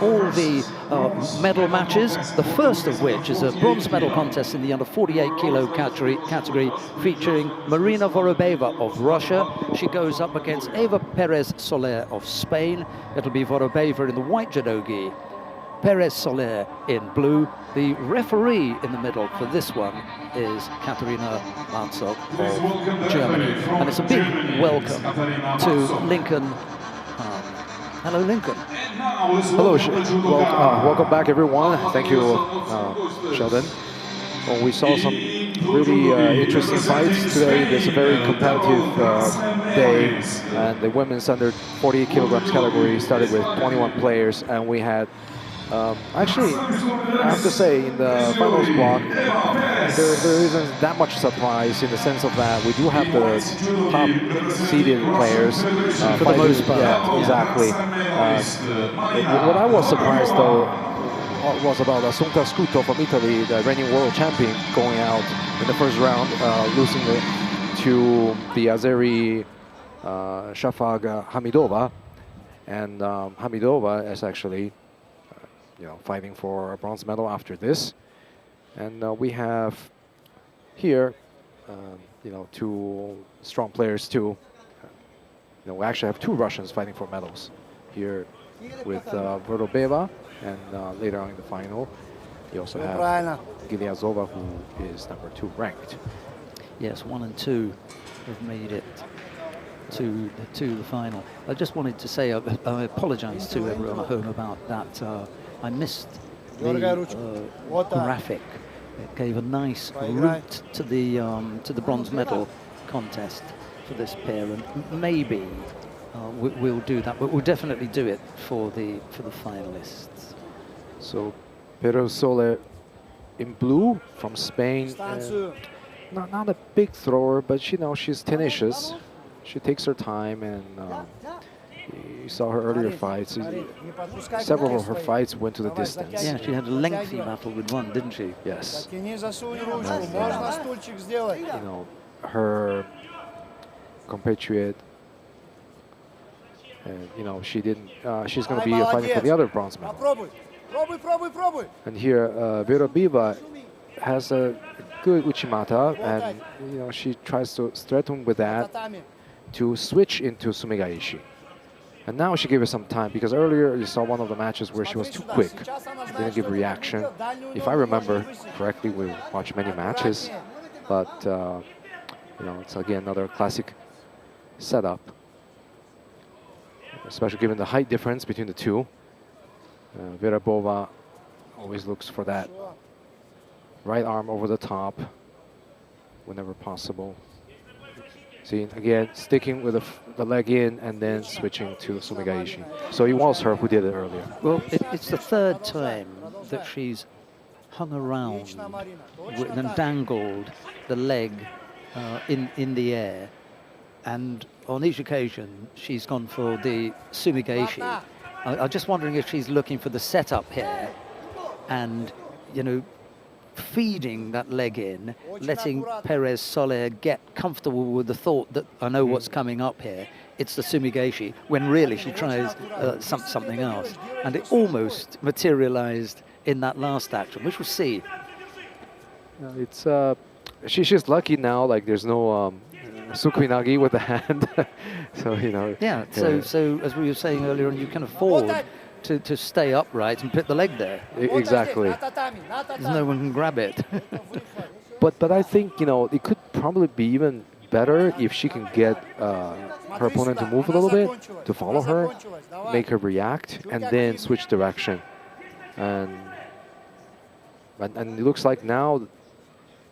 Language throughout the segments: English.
all the medal matches, the first of which is a bronze medal contest in the under 48 kilo category featuring Marina VOROBEVA of Russia. She goes up against PEREZ SOLER of Spain. It'll be VOROBEVA in the white judogi, PEREZ SOLER in blue. The referee in the middle for this one is Katarina Marzok of Germany. And it's a big welcome to Lincoln. Hello, Lincoln. Hello, welcome back, everyone. Thank you, Sheldon. Well, we saw some really interesting fights today. It's a very competitive day, and the women's under 48 kilograms category started with 21 players, and we had actually, I have to say, in the finals block, there isn't that much surprise in the sense of that we do have the top seeded players for the most part. Yeah, exactly. What I was surprised though was about Assunta Scuto from Italy, the reigning world champion, going out in the first round, losing to the Azeri Shafag Hamidova, and Hamidova is actually fighting for a bronze medal after this. And we have here, two strong players too. We actually have two Russians fighting for medals here with VOROBEVA, and later on in the final, you also have Gilyazova, who is #2 ranked. Yes, 1 and 2 have made it to the final. I just wanted to say I apologize to everyone at home about that. I missed the graphic. It gave a nice route to the bronze medal contest for this pair, and maybe we'll do that, but we'll definitely do it for the finalists. So PEREZ SOLER in blue from Spain. Not a big thrower, but she's tenacious. She takes her time, and you saw her earlier fights. Several of her fights went to the distance. Yeah, she had a lengthy battle with one, didn't she? Yes. Her compatriot, and she didn't. She's going to be fighting for the other bronze medal. And here, VOROBEVA has a good Uchimata, and she tries to threaten with that to switch into Sumigaishi. And now she gave us some time, because earlier you saw one of the matches where she was too quick. She didn't give reaction. If I remember correctly, we watched many matches, but it's again another classic setup, especially given the height difference between the two. VOROBEVA always looks for that right arm over the top whenever possible. See, again, sticking with the leg in and then switching to Sumigaishi. So it was her who did it earlier. Well, it's the third time that she's hung around and dangled the leg in the air. And on each occasion, she's gone for the Sumigaishi. I'm just wondering if she's looking for the setup here and, feeding that leg in, letting PEREZ SOLER get comfortable with the thought that I know what's coming up here. It's the Sumigaishi, when really she tries something else. And it almost materialized in that last action, which we'll see. It's she's lucky now, like there's no Sukuinagi with the hand. So, Yeah, so as we were saying earlier on, you can afford to stay upright and put the leg there. Exactly. There's no one can grab it. but I think, it could probably be even better if she can get her opponent to move a little bit, to follow her, make her react, and then switch direction. And it looks like now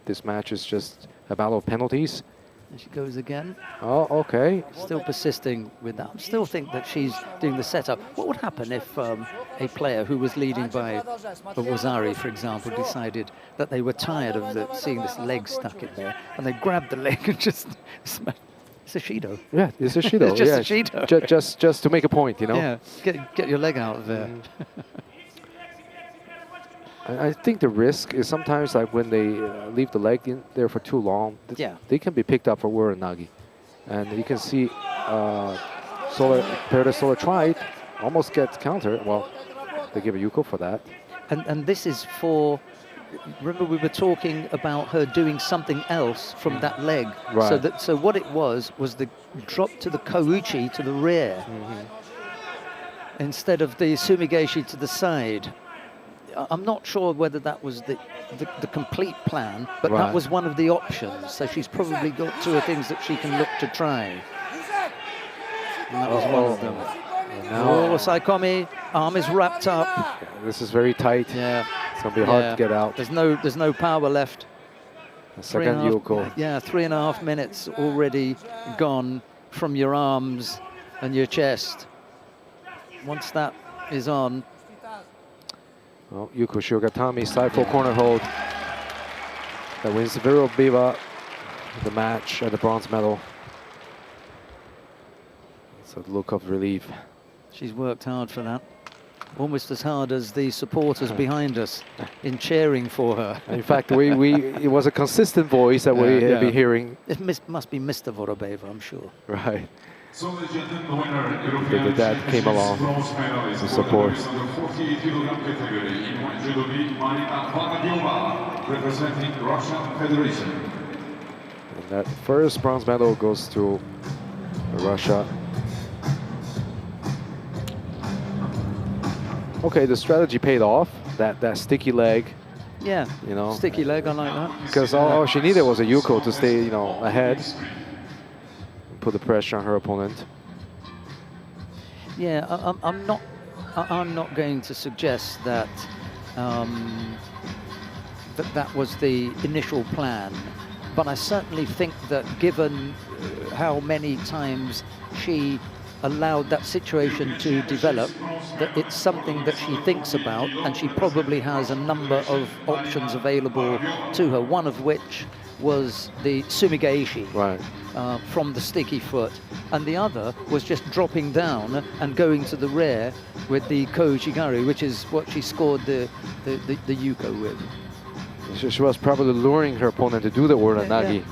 this match is just a battle of penalties. And she goes again. Oh, okay. Still persisting with that. I still think that she's doing the setup. What would happen if a player who was leading by Wazari, for example, decided that they were tired of seeing this leg stuck in there, and they grabbed the leg and just smashed? It's a Shido. Yeah, it's a Shido. It's just a Shido. Just to make a point, Yeah, get your leg out of there. I think the risk is sometimes like when they leave the leg in there for too long, they can be picked up for Uranagi. And you can see PEREZ SOLER tried, almost gets countered. Well, They give a yuko for that. And this is for, remember we were talking about her doing something else from that leg. Right. So what it was the drop to the kouchi to the rear instead of the sumigeshi to the side. I'm not sure whether that was the complete plan, but that was one of the options. So she's probably got two things that she can look to try. And that was one of them. Oh, Saikomi, arm is wrapped up. Yeah, this is very tight. Yeah. It's going to be hard to get out. There's no power left. The second yuko. Yeah, 3.5 minutes already gone from your arms and your chest. Once that is on. Well, Yuko Shiogatami, side four corner hold. That wins VOROBEVA the match at the bronze medal. It's a look of relief. She's worked hard for that. Almost as hard as the supporters behind us in cheering for her. In fact, it was a consistent voice that we have been hearing. It must be Mr. VOROBEVA, I'm sure. Right. The dad came along to support. And that first bronze medal goes to Russia. Okay, the strategy paid off. That sticky leg. Yeah, you know, sticky leg, I like that. Because all she needed was a yuko to stay, you know, ahead. Put the pressure on her opponent. Yeah, I'm not going to suggest that that was the initial plan, but I certainly think that given how many times she allowed that situation to develop, that it's something that she thinks about, and she probably has a number of options available to her, one of which was the sumigeishi from the sticky foot, and the other was just dropping down and going to the rear with the kouchigari, which is what she scored the yuko with. She was probably luring her opponent to do the uranagi.